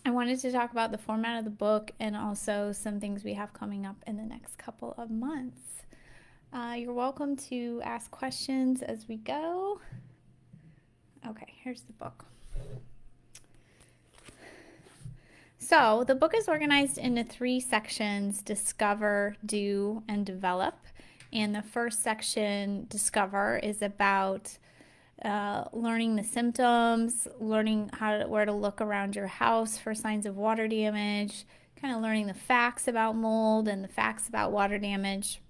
I wanted to talk about the format of the book and also some things we have coming up in the next couple of months. You're welcome to ask questions as we go. Okay, here's the book. So, the book is organized into 3 sections: discover, do, and develop. And the first section, discover, is about learning the symptoms, learning where to look around your house for signs of water damage, kind of learning the facts about mold and the facts about water damage,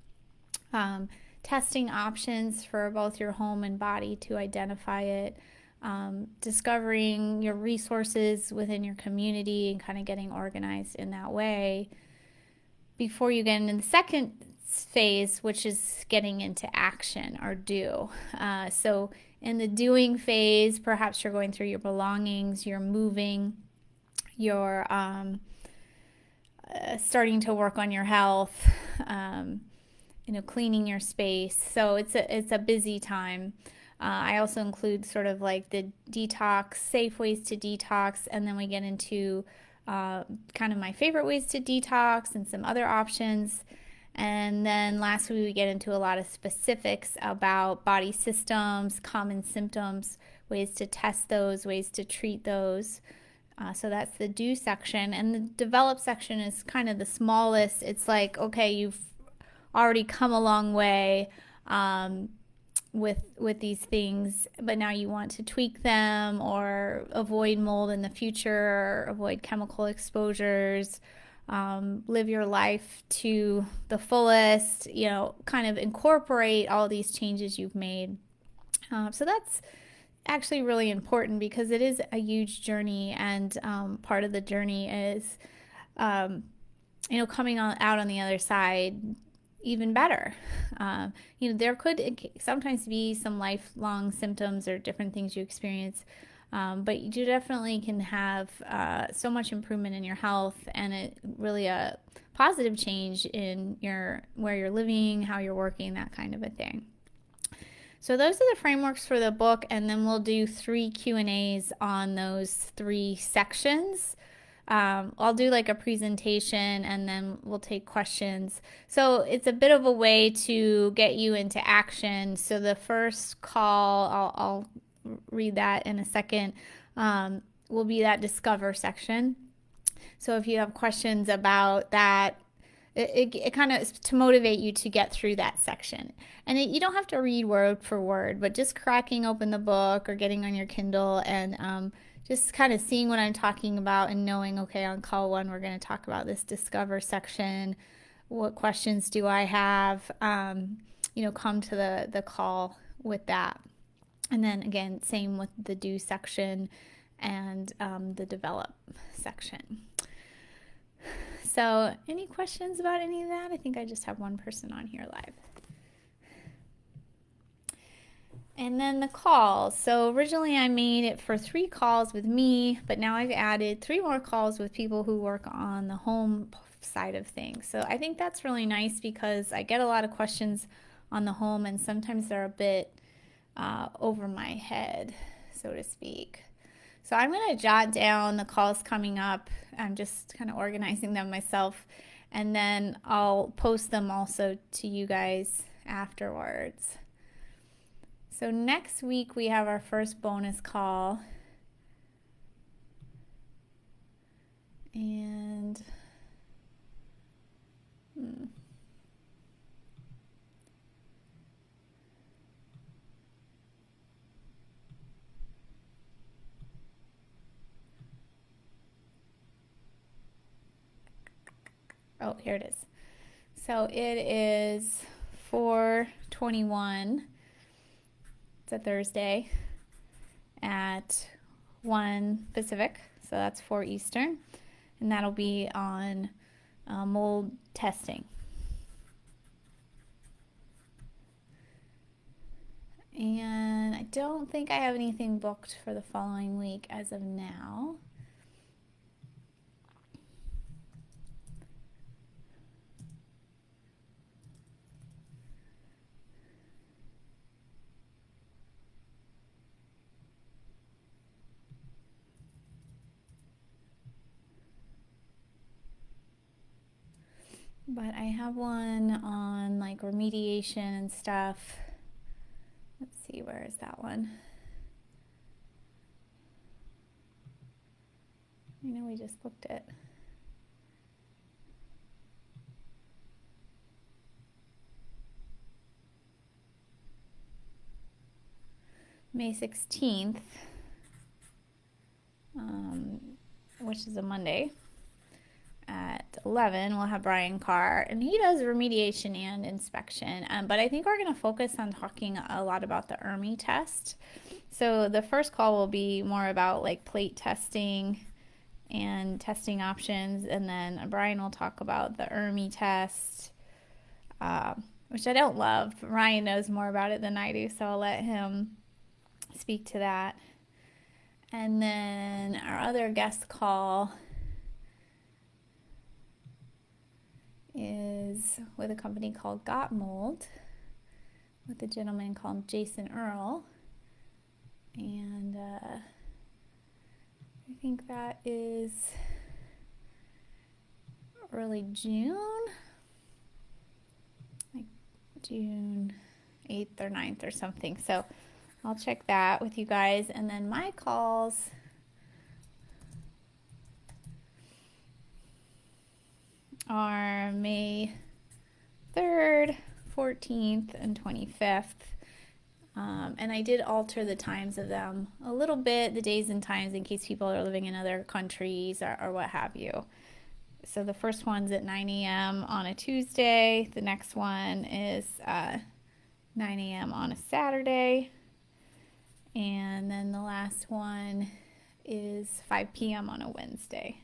testing options for both your home and body to identify it, discovering your resources within your community and kind of getting organized in that way before you get into the second phase, which is getting into action or do. So in the doing phase, perhaps you're going through your belongings, you're moving, you're starting to work on your health, cleaning your space. So it's a busy time. I also include sort of like the detox, safe ways to detox, and then we get into kind of my favorite ways to detox and some other options. And then lastly, we get into a lot of specifics about body systems, common symptoms, ways to test those, ways to treat those. So that's the do section. And the develop section is kind of the smallest. It's like, okay, you've already come a long way with these things, but now you want to tweak them or avoid mold in the future, or avoid chemical exposures, live your life to the fullest, kind of incorporate all these changes you've made. So that's actually really important because it is a huge journey, and part of the journey is, coming out on the other side even better. There could sometimes be some lifelong symptoms or different things you experience, but you definitely can have so much improvement in your health, and really a positive change in where you're living, how you're working, that kind of a thing. So those are the frameworks for the book, and then we'll do 3 Q&As on those 3 sections. I'll do like a presentation and then we'll take questions. So it's a bit of a way to get you into action. So the first call, I'll read that in a second, will be that discover section. So if you have questions about that, it kind of is to motivate you to get through that section. And you don't have to read word for word, but just cracking open the book or getting on your Kindle and just kind of seeing what I'm talking about and knowing, okay, on call 1, we're going to talk about this discover section. What questions do I have? Come to the call with that. And then again, same with the do section and the develop section. So any questions about any of that? I think I just have one person on here live. And then the calls. So originally I made it for 3 calls with me, but now I've added 3 more calls with people who work on the home side of things. So I think that's really nice because I get a lot of questions on the home, and sometimes they're a bit over my head, so to speak. So I'm going to jot down the calls coming up. I'm just kind of organizing them myself, and then I'll post them also to you guys afterwards. So next week we have our first bonus call, and oh, here it is. So it is 4/21. It's a Thursday at 1 Pacific, so that's 4 Eastern, and that'll be on mold testing. And I don't think I have anything booked for the following week as of now. But I have one on like remediation and stuff. Let's see, where is that one? I know we just booked it. May 16th, which is a Monday, at 11, we'll have Brian Carr, and he does remediation and inspection. But I think we're going to focus on talking a lot about the ERMI test. So the first call will be more about like plate testing and testing options, and then Brian will talk about the ERMI test, which I don't love. Ryan knows more about it than I do, so I'll let him speak to that. And then our other guest call is with a company called Got Mold, with a gentleman called Jason Earl. And I think that is early June, like June 8th or 9th or something. So I'll check that with you guys. And then my calls are May 3rd, 14th, and 25th. And I did alter the times of them a little bit, the days and times, in case people are living in other countries or what have you. So the first one's at 9 a.m. on a Tuesday. The next one is 9 a.m. on a Saturday. And then the last one is 5 p.m. on a Wednesday.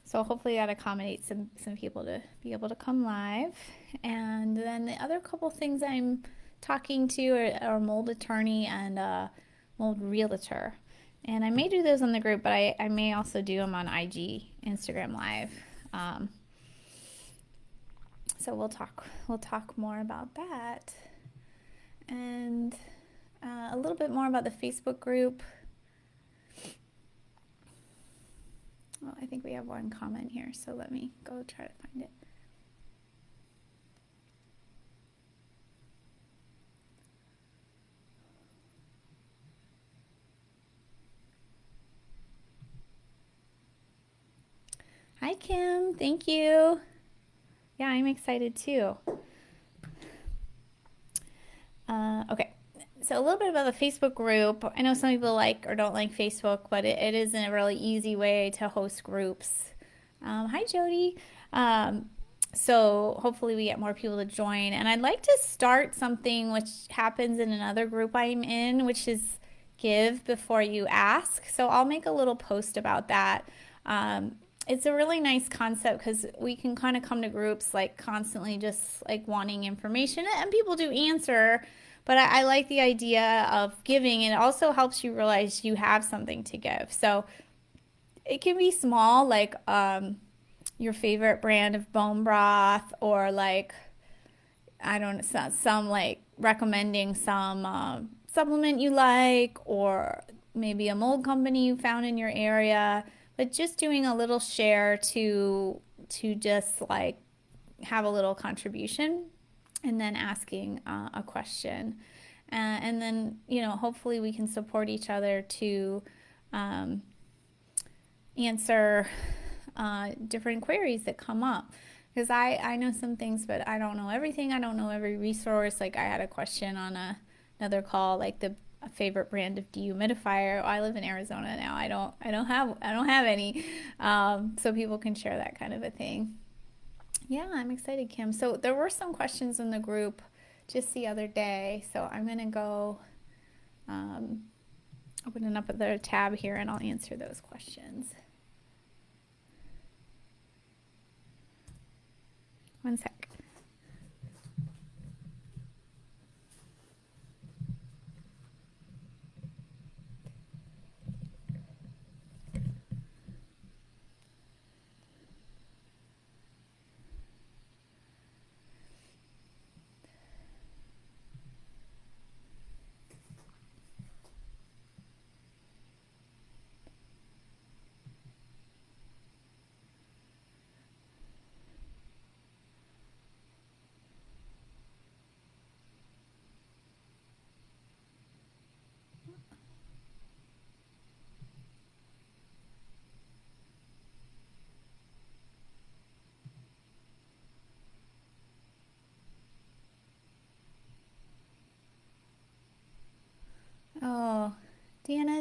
So hopefully that accommodates some people to be able to come live. And then the other couple things I'm talking to are mold attorney and mold realtor. And I may do those on the group, but I may also do them on IG, Instagram Live. So we'll talk more about that. And a little bit more about the Facebook group. Well, I think we have one comment here, so let me go try to find it. Hi, Kim. Thank you. Yeah, I'm excited too. Okay. So a little bit about the Facebook group. I know some people like or don't like Facebook, but it is a really easy way to host groups. Hi, Jody. So hopefully we get more people to join. And I'd like to start something which happens in another group I'm in, which is give before you ask. So I'll make a little post about that. It's a really nice concept because we can kind of come to groups like constantly just like wanting information, and people do answer. But I like the idea of giving, and it also helps you realize you have something to give. So it can be small, like your favorite brand of bone broth, or like, I don't know, some like recommending some supplement you like, or maybe a mold company you found in your area. But just doing a little share to just like have a little contribution. And then asking a question. And then, hopefully we can support each other to answer different queries that come up. Because I know some things, but I don't know everything. I don't know every resource. Like I had a question on another call, like the favorite brand of dehumidifier. Oh, I live in Arizona now. I don't have any. So people can share that kind of a thing. Yeah, I'm excited, Kim. So there were some questions in the group just the other day. So I'm going to go open up another tab here and I'll answer those questions. One sec.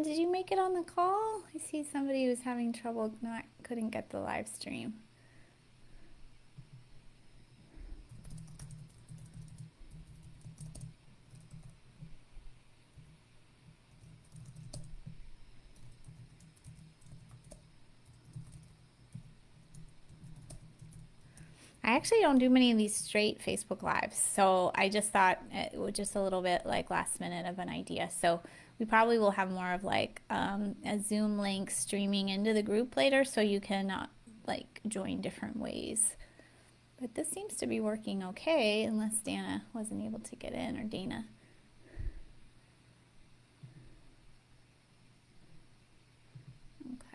Dana, did you make it on the call? I see somebody who's having trouble, couldn't get the live stream. I actually don't do many of these straight Facebook Lives, so I just thought it was just a little bit like last minute of an idea. So we probably will have more of like a Zoom link streaming into the group later, so you can like join different ways. But this seems to be working okay, unless Dana wasn't able to get in, or Dana. Okay.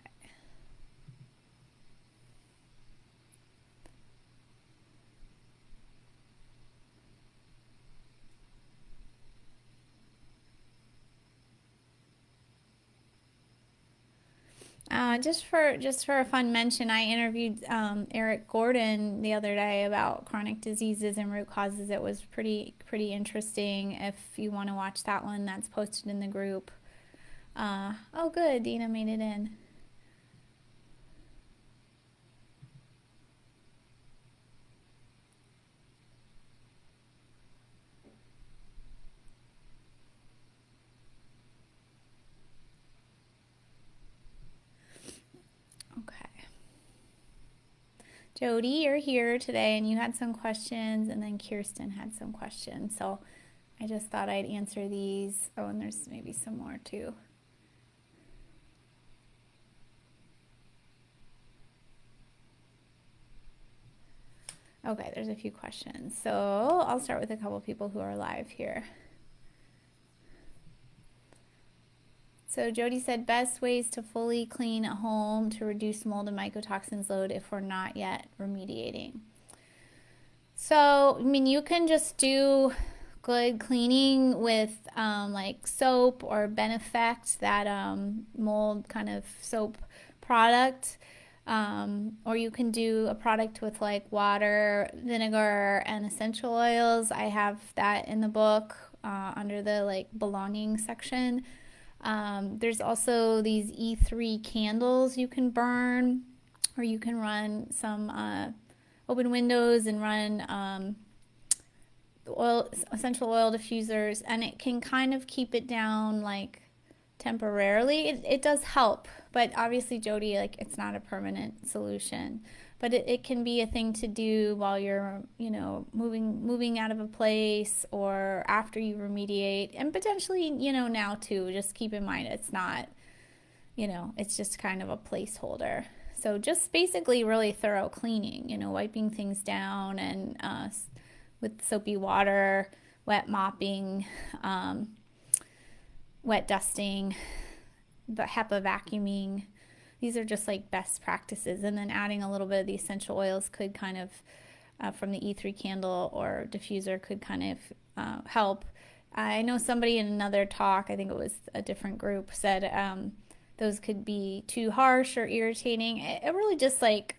Just for a fun mention, I interviewed Eric Gordon the other day about chronic diseases and root causes. It was pretty interesting. If you want to watch that one, that's posted in the group. Oh, good, Dina made it in. Okay. Jody, you're here today, and you had some questions, and then Kirsten had some questions. So I just thought I'd answer these. Oh, and there's maybe some more too. Okay, there's a few questions. So I'll start with a couple people who are live here. So Jody said, best ways to fully clean a home to reduce mold and mycotoxins load if we're not yet remediating. So, I mean, you can just do good cleaning with like soap or Benefect, that mold kind of soap product. Or you can do a product with like water, vinegar, and essential oils. I have that in the book under the like belonging section. There's also these E3 candles you can burn, or you can run some open windows and run essential oil diffusers, and it can kind of keep it down like temporarily. It does help, but obviously, Jody, like it's not a permanent solution. But it can be a thing to do while you're, moving out of a place, or after you remediate, and potentially, now too. Just keep in mind it's not, it's just kind of a placeholder. So just basically really thorough cleaning, wiping things down, and with soapy water, wet mopping, wet dusting, the HEPA vacuuming. These are just like best practices. And then adding a little bit of the essential oils could kind of, from the E3 candle or diffuser, could kind of help. I know somebody in another talk, I think it was a different group, said those could be too harsh or irritating. It really just like,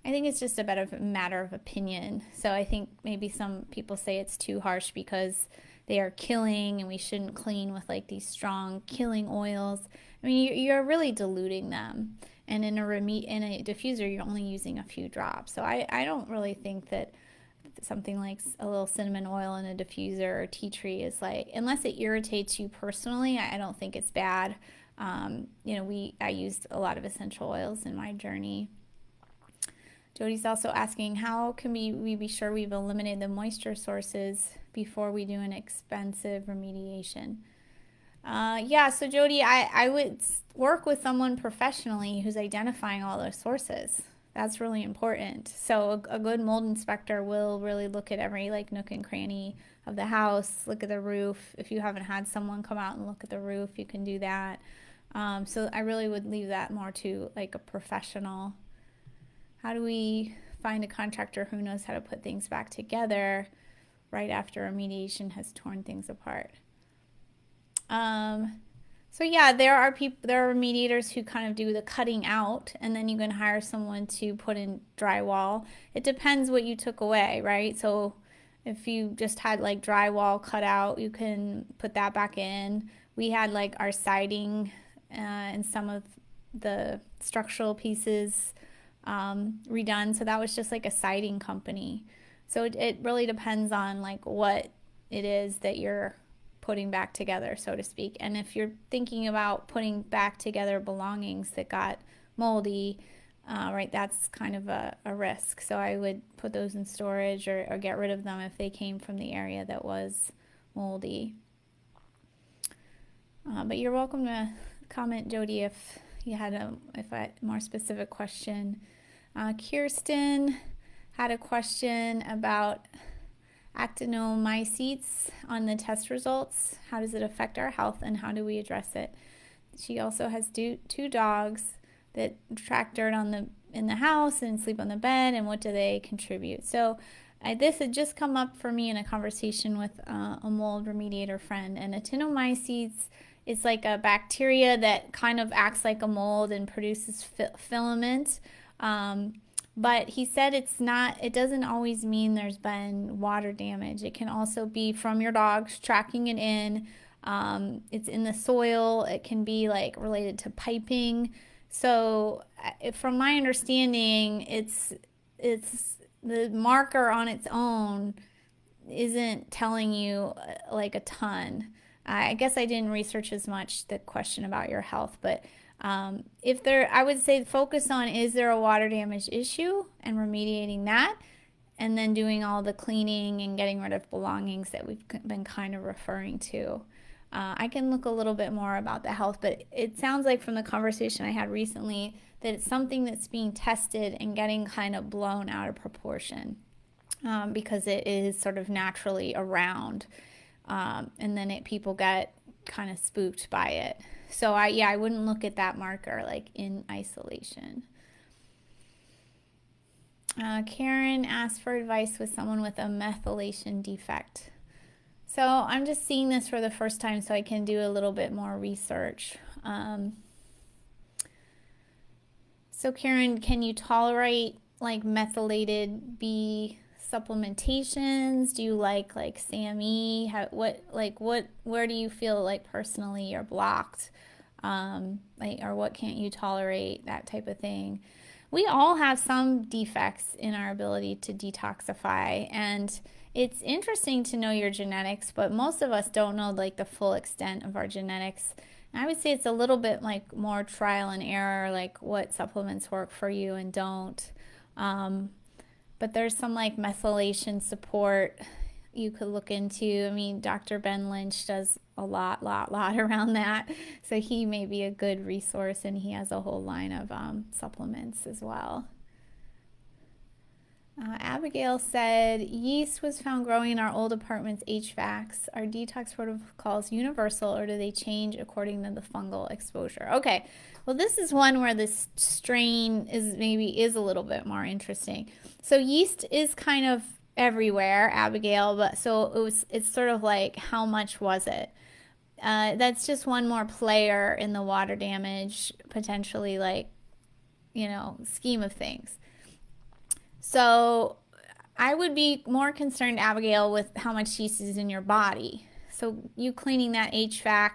I think it's just a matter of opinion. So I think maybe some people say it's too harsh because they are killing, and we shouldn't clean with like these strong killing oils. I mean, you're really diluting them. And in a diffuser, you're only using a few drops. So I don't really think that something like a little cinnamon oil in a diffuser or tea tree is like, unless it irritates you personally, I don't think it's bad. I used a lot of essential oils in my journey. Jody's also asking, how can we be sure we've eliminated the moisture sources before we do an expensive remediation? So Jody, I would work with someone professionally who's identifying all those sources. That's really important. So a good mold inspector will really look at every like nook and cranny of the house, look at the roof. If you haven't had someone come out and look at the roof, you can do that. So I really would leave that more to like a professional. How do we find a contractor who knows how to put things back together right after remediation has torn things apart? There are remediators who kind of do the cutting out, and then you can hire someone to put in drywall. It depends what you took away, right? So if you just had like drywall cut out, you can put that back in. We had like our siding and some of the structural pieces redone. So that was just like a siding company. So it really depends on like what it is that you're putting back together, so to speak. And if you're thinking about putting back together belongings that got moldy, right, that's kind of a risk. So I would put those in storage or get rid of them if they came from the area that was moldy. But you're welcome to comment, Jody, if you had a more specific question. Kirsten had a question about actinomycetes on the test results. How does it affect our health and how do we address it? She also has two dogs that track dirt in the house and sleep on the bed, and what do they contribute? So this had just come up for me in a conversation with a mold remediator friend, and actinomycetes is like a bacteria that kind of acts like a mold and produces filament. But he said it doesn't always mean there's been water damage. It can also be from your dogs tracking it in. It's in the soil. It can be like related to piping. So from my understanding, it's the marker on its own isn't telling you like a ton. I guess I didn't research as much the question about your health, but I would say focus on, is there a water damage issue and remediating that, and then doing all the cleaning and getting rid of belongings that we've been kind of referring to. I can look a little bit more about the health, but it sounds like from the conversation I had recently that it's something that's being tested and getting kind of blown out of proportion because it is sort of naturally around, and then people get kind of spooked by it. So I wouldn't look at that marker like in isolation. Karen asked for advice with someone with a methylation defect. So I'm just seeing this for the first time, so I can do a little bit more research. So Karen, can you tolerate like methylated B supplementations? Do you like SAMe? Where do you feel like personally you're blocked? Or what can't you tolerate? That type of thing. We all have some defects in our ability to detoxify, and it's interesting to know your genetics, but most of us don't know like the full extent of our genetics. And I would say it's a little bit like more trial and error, like what supplements work for you and don't. But there's some like methylation support you could look into. I mean, Dr. Ben Lynch does a lot around that. So he may be a good resource, and he has a whole line of supplements as well. Abigail said, yeast was found growing in our old apartment's HVACs. Are detox protocols universal, or do they change according to the fungal exposure? Okay, well, this is one where this strain is a little bit more interesting. So yeast is kind of everywhere, Abigail, but so it's sort of like, how much was it? That's just one more player in the water damage, potentially, like, scheme of things. So I would be more concerned, Abigail, with how much yeast is in your body. So you cleaning that HVAC,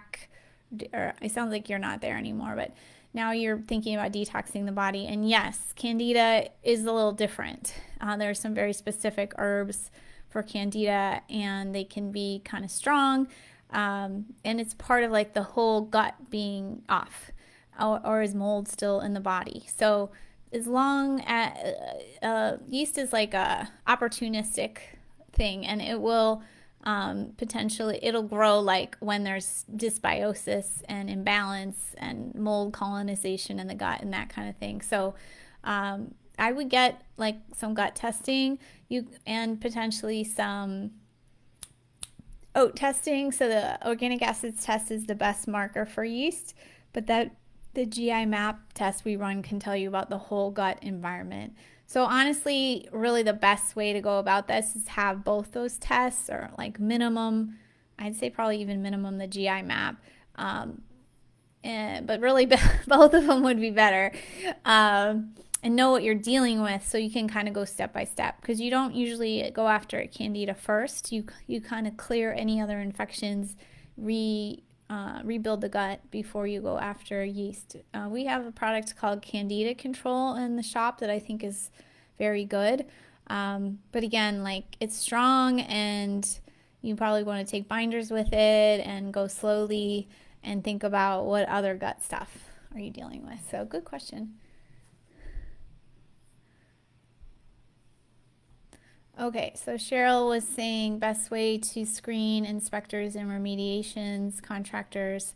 or it sounds like you're not there anymore, but now you're thinking about detoxing the body. And yes, candida is a little different. There are some very specific herbs for candida, and they can be kind of strong. And it's part of like the whole gut being off, or is mold still in the body. So as long as yeast is like a opportunistic thing, and it will it'll grow like when there's dysbiosis and imbalance and mold colonization in the gut and that kind of thing. So I would get like some gut testing, and potentially some oat testing. So the organic acids test is the best marker for yeast, but the GI map test we run can tell you about the whole gut environment. So honestly, really the best way to go about this is have both those tests, or like minimum, I'd say probably even minimum the GI map. But really both of them would be better. And know what you're dealing with, so you can kind of go step by step, because you don't usually go after candida first. You kind of clear any other infections, rebuild the gut before you go after yeast. We have a product called Candida Control in the shop that I think is very good. But again, like it's strong, and you probably want to take binders with it and go slowly and think about what other gut stuff are you dealing with. So good question. Okay, so Cheryl was saying best way to screen inspectors and remediations, contractors,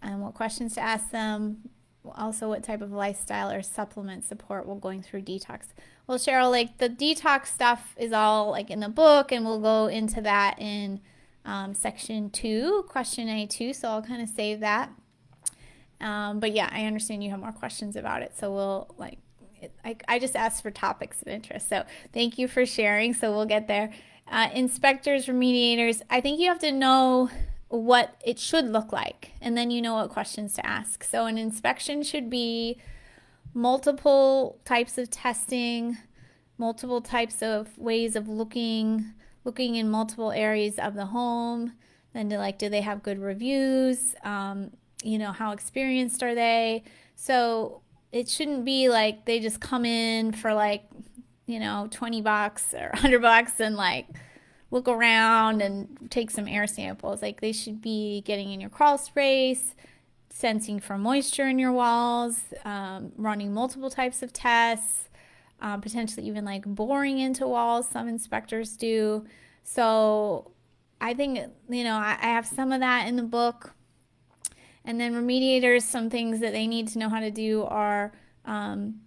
and what questions to ask them. Also, what type of lifestyle or supplement support while going through detox. Well, Cheryl, like the detox stuff is all like in the book, and we'll go into that in section 2, question A2. So I'll kind of save that. But yeah, I understand you have more questions about it. So we'll like, I just asked for topics of interest. So thank you for sharing. So we'll get there. Inspectors, remediators, I think you have to know what it should look like, and then you know what questions to ask. So an inspection should be multiple types of testing, multiple types of ways of looking in multiple areas of the home. Then do they have good reviews? How experienced are they? So it shouldn't be like they just come in for like, $20 or $100 and like look around and take some air samples. Like they should be getting in your crawl space, sensing for moisture in your walls, running multiple types of tests, potentially even like boring into walls. Some inspectors do. So I think, I have some of that in the book. And then remediators, some things that they need to know how to do are kind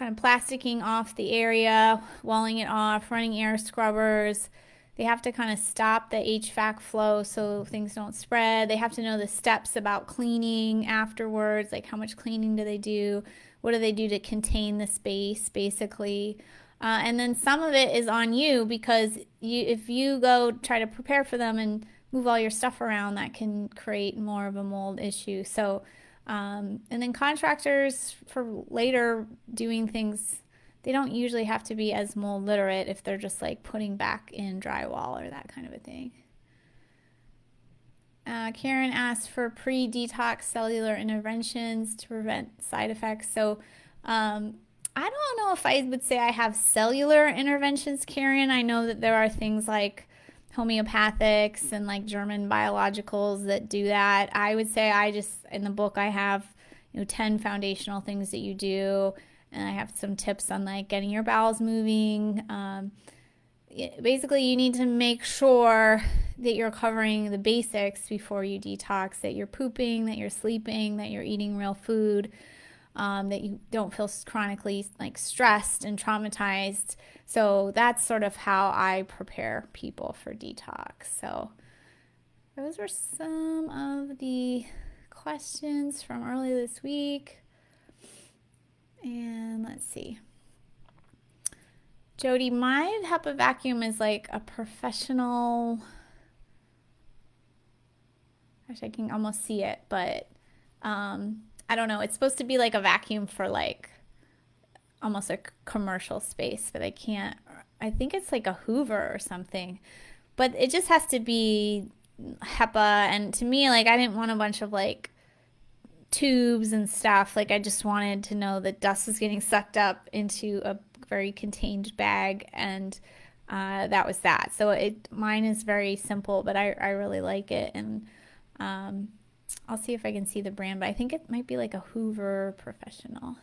of plasticking off the area, walling it off, running air scrubbers. They have to kind of stop the HVAC flow so things don't spread. They have to know the steps about cleaning afterwards, like how much cleaning do they do? What do they do to contain the space, basically? And then some of it is on you, because if you go try to prepare for them and move all your stuff around, that can create more of a mold issue. So, and then contractors for later doing things, they don't usually have to be as mold literate if they're just like putting back in drywall or that kind of a thing. Karen asked for pre-detox cellular interventions to prevent side effects. So, I don't know if I would say I have cellular interventions, Karen. I know that there are things like homeopathics and like German biologicals that do that. I would say in the book, I have, 10 foundational things that you do. And I have some tips on like getting your bowels moving. Basically, you need to make sure that you're covering the basics before you detox, that you're pooping, that you're sleeping, that you're eating real food, that you don't feel chronically like stressed and traumatized. So that's sort of how I prepare people for detox. So those were some of the questions from earlier this week. And let's see. Jody, my HEPA vacuum is like a professional. Actually, I can almost see it, but I don't know. It's supposed to be like a vacuum for like almost a commercial space, but I think it's like a Hoover or something. But it just has to be HEPA. And to me, like, I didn't want a bunch of like tubes and stuff. Like, I just wanted to know that dust was getting sucked up into a very contained bag, and that was that. So mine is very simple, but I really like it. And I'll see if I can see the brand, but I think it might be like a Hoover Professional.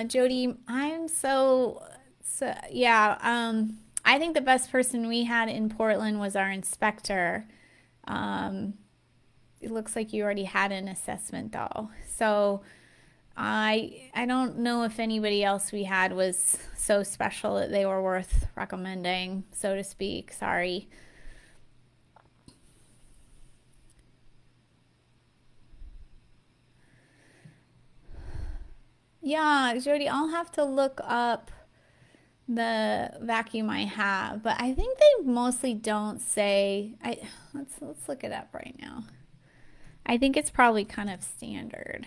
Jody, I'm yeah. I think the best person we had in Portland was our inspector. It looks like you already had an assessment though. So I don't know if anybody else we had was so special that they were worth recommending, so to speak. Sorry. Yeah, Jody, I'll have to look up the vacuum I have, but I think they mostly don't say. Let's look it up right now. I think it's probably kind of standard.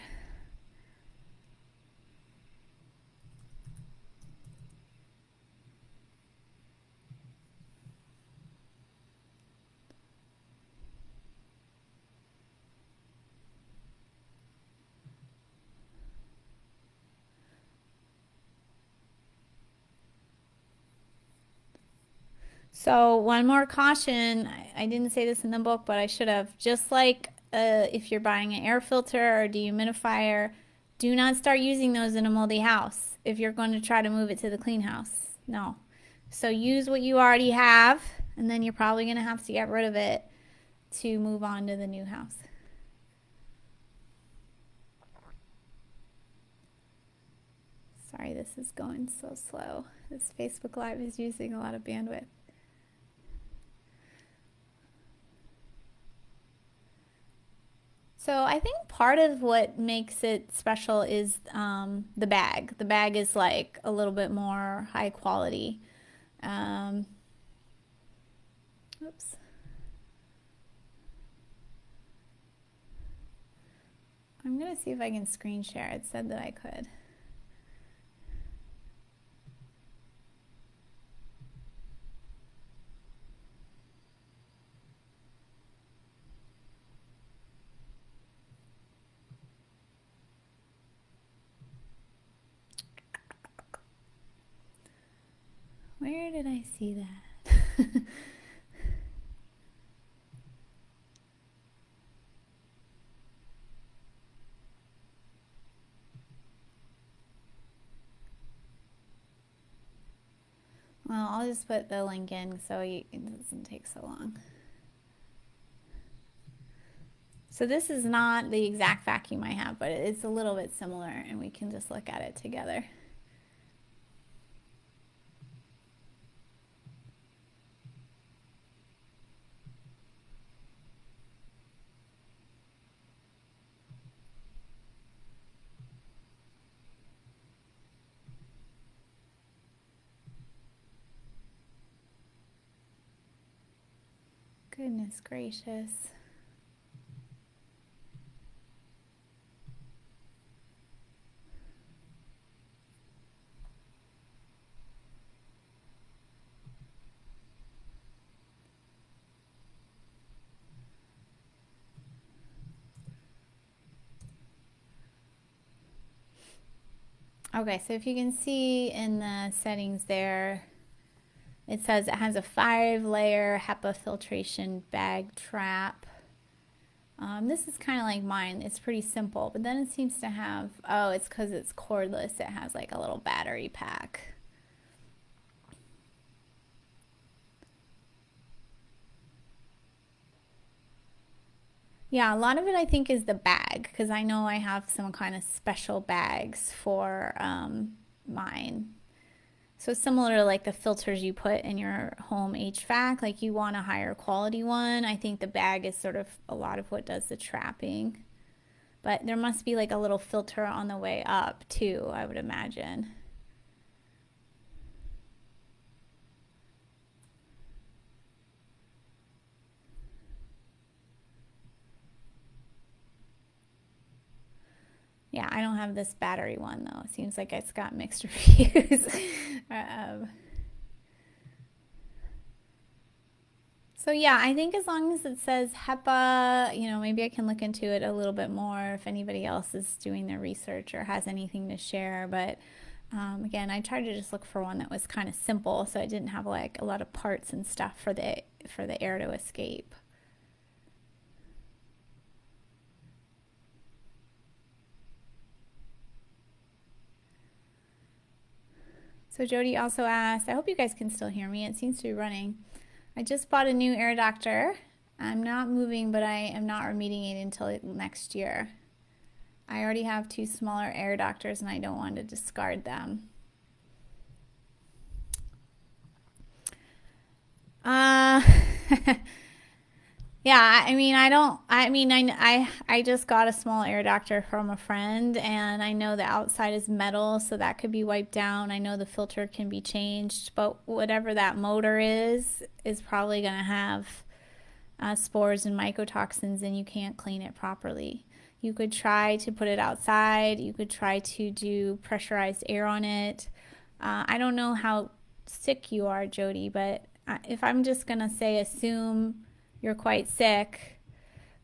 So, one more caution, I didn't say this in the book, but I should have. Just like if you're buying an air filter or dehumidifier, do not start using those in a moldy house if you're going to try to move it to the clean house. No. So, use what you already have, and then you're probably going to have to get rid of it to move on to the new house. Sorry, this is going so slow. This Facebook Live is using a lot of bandwidth. So I think part of what makes it special is the bag. The bag is like a little bit more high quality. Um, oops. I'm going to see if I can screen share. It said that I could. Where did I see that? Well, I'll just put the link in so it doesn't take so long. So this is not the exact vacuum I have, but it's a little bit similar, and we can just look at it together. Goodness gracious. Okay, so if you can see in the settings there, it says it has a 5-layer HEPA filtration bag trap. This is kind of like mine. It's pretty simple, but then it seems to have, oh, it's because it's cordless. It has like a little battery pack. Yeah, a lot of it I think is the bag because I know I have some kind of special bags for mine. So similar to like the filters you put in your home HVAC, like you want a higher quality one. I think the bag is sort of a lot of what does the trapping. But there must be like a little filter on the way up too, I would imagine. Yeah, I don't have this battery one though. It seems like it's got mixed reviews. um, So yeah, I think as long as it says HEPA, maybe I can look into it a little bit more if anybody else is doing their research or has anything to share. But again, I tried to just look for one that was kind of simple, so it didn't have like a lot of parts and stuff for the air to escape. So Jody also asked, I hope you guys can still hear me. It seems to be running. I just bought a new air doctor. I'm not moving, but I am not remediating until next year. I already have 2 smaller air doctors and I don't want to discard them. Uh, yeah, I mean, I just got a small air doctor from a friend and I know the outside is metal, so that could be wiped down. I know the filter can be changed, but whatever that motor is probably going to have spores and mycotoxins and you can't clean it properly. You could try to put it outside. You could try to do pressurized air on it. I don't know how sick you are, Jody, but if I'm just going to say assume you're quite sick,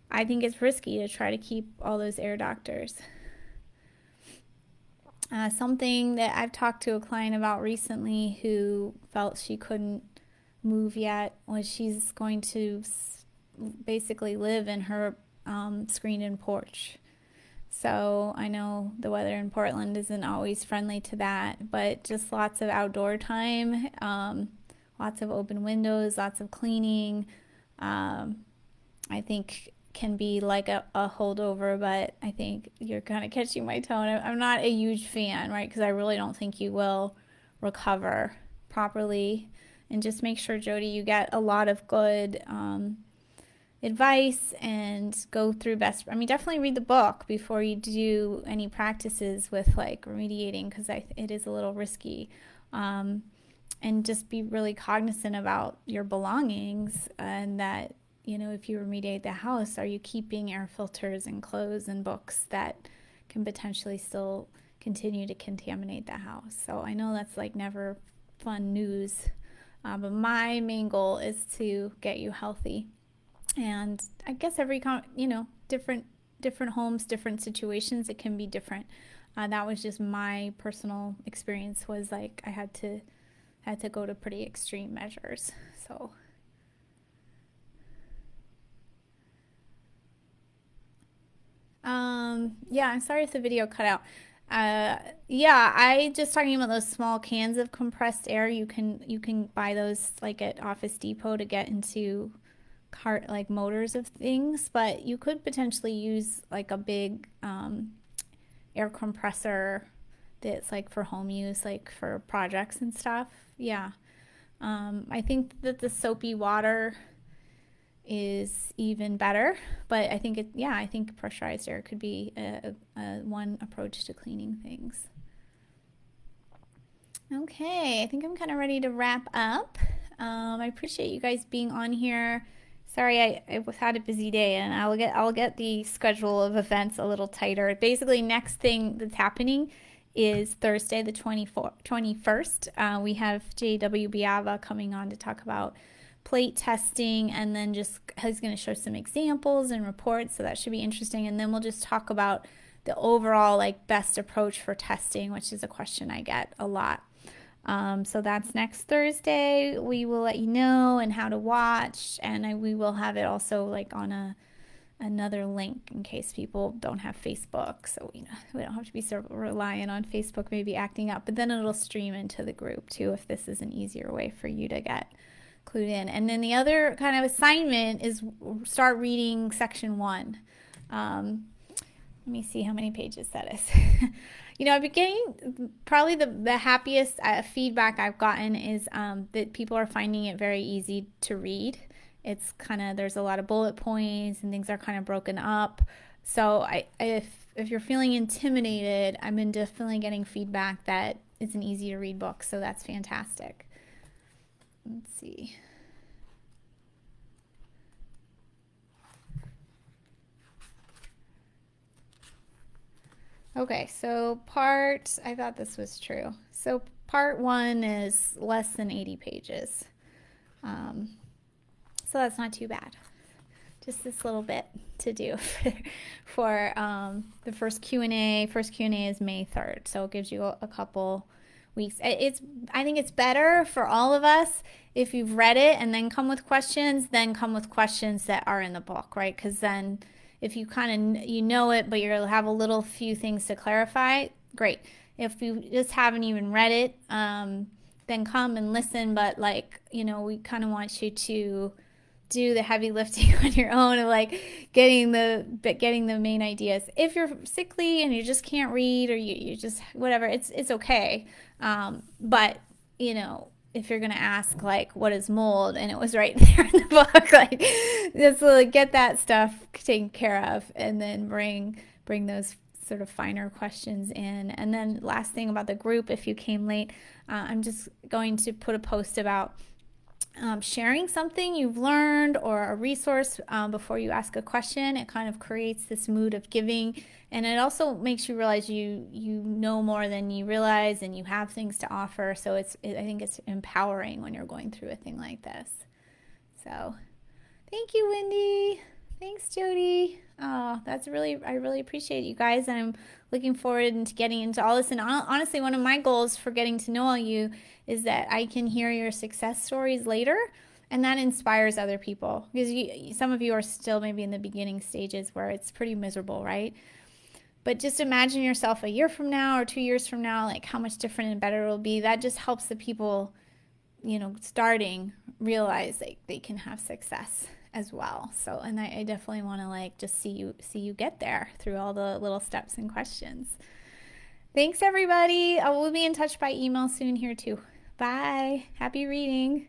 I think it's risky to try to keep all those air doctors. Something that I've talked to a client about recently who felt she couldn't move yet, was she's going to basically live in her screened-in porch. So I know the weather in Portland isn't always friendly to that, but just lots of outdoor time, lots of open windows, lots of cleaning. I think can be like a holdover, but I think you're kind of catching my tone. I'm not a huge fan, right? Because I really don't think you will recover properly. And just make sure, Jody, you get a lot of good advice and go through definitely read the book before you do any practices with like remediating, because it is a little risky. And just be really cognizant about your belongings, and that, if you remediate the house, are you keeping air filters and clothes and books that can potentially still continue to contaminate the house? So I know that's like never fun news, but my main goal is to get you healthy. And I guess every different homes, different situations, it can be different. That was just my personal experience, was like I had to go to pretty extreme measures. So yeah, I'm sorry if the video cut out. Yeah, I just talking about those small cans of compressed air. You can buy those like at Office Depot to get into cart like motors of things, but you could potentially use like a big air compressor that's like for home use, like for projects and stuff. Yeah. I think that the soapy water is even better, but I think pressurized air could be a one approach to cleaning things. Okay, I think I'm kind of ready to wrap up. I appreciate you guys being on here. Sorry, I had a busy day, and I'll get the schedule of events a little tighter. Basically, next thing that's happening is Thursday, the 21st. We have J.W. Biava coming on to talk about plate testing, and then just he's going to show some examples and reports, so that should be interesting. And then we'll just talk about the overall like best approach for testing, which is a question I get a lot. So that's next Thursday. We will let you know and how to watch, and we will have it also like on another link in case people don't have Facebook. So we don't have to be so reliant on Facebook maybe acting up, but then it'll stream into the group too if this is an easier way for you to get clued in. And then the other kind of assignment is start reading section 1. Let me see how many pages that is. I've been getting probably the happiest feedback I've gotten is that people are finding it very easy to read. It's kind of, there's a lot of bullet points and things are kind of broken up. So if you're feeling intimidated, I've been definitely getting feedback that it's an easy to read book. So that's fantastic. Let's see. Okay, so I thought this was true. So part 1 is less than 80 pages. So that's not too bad. Just this little bit to do for the first Q&A. First Q&A is May 3rd, so it gives you a couple weeks. I think it's better for all of us if you've read it and then come with questions, that are in the book, right? Because then if you kind of it, but you'll have a little few things to clarify, great. If you just haven't even read it, then come and listen. But we kind of want you to do the heavy lifting on your own, of like getting the main ideas. If you're sickly and you just can't read, or you just whatever, it's okay. But if you're gonna ask like what is mold, and it was right there in the book, like just get that stuff taken care of, and then bring those sort of finer questions in. And then last thing about the group, if you came late, I'm just going to put a post about sharing something you've learned or a resource before you ask a question. It kind of creates this mood of giving, and it also makes you realize you know more than you realize, and you have things to offer. So I think it's empowering when you're going through a thing like this. So thank you, Wendy. Thanks, Jody. Oh, I really appreciate it, you guys. And I'm looking forward to getting into all this. And honestly, one of my goals for getting to know all you is that I can hear your success stories later, and that inspires other people. Because some of you are still maybe in the beginning stages where it's pretty miserable, right? But just imagine yourself a year from now or 2 years from now, like how much different and better it will be. That just helps the people, starting realize they can have success as well. So, and I definitely want to like just see you get there through all the little steps and questions. Thanks, everybody. We'll be in touch by email soon here too. Bye. Happy reading.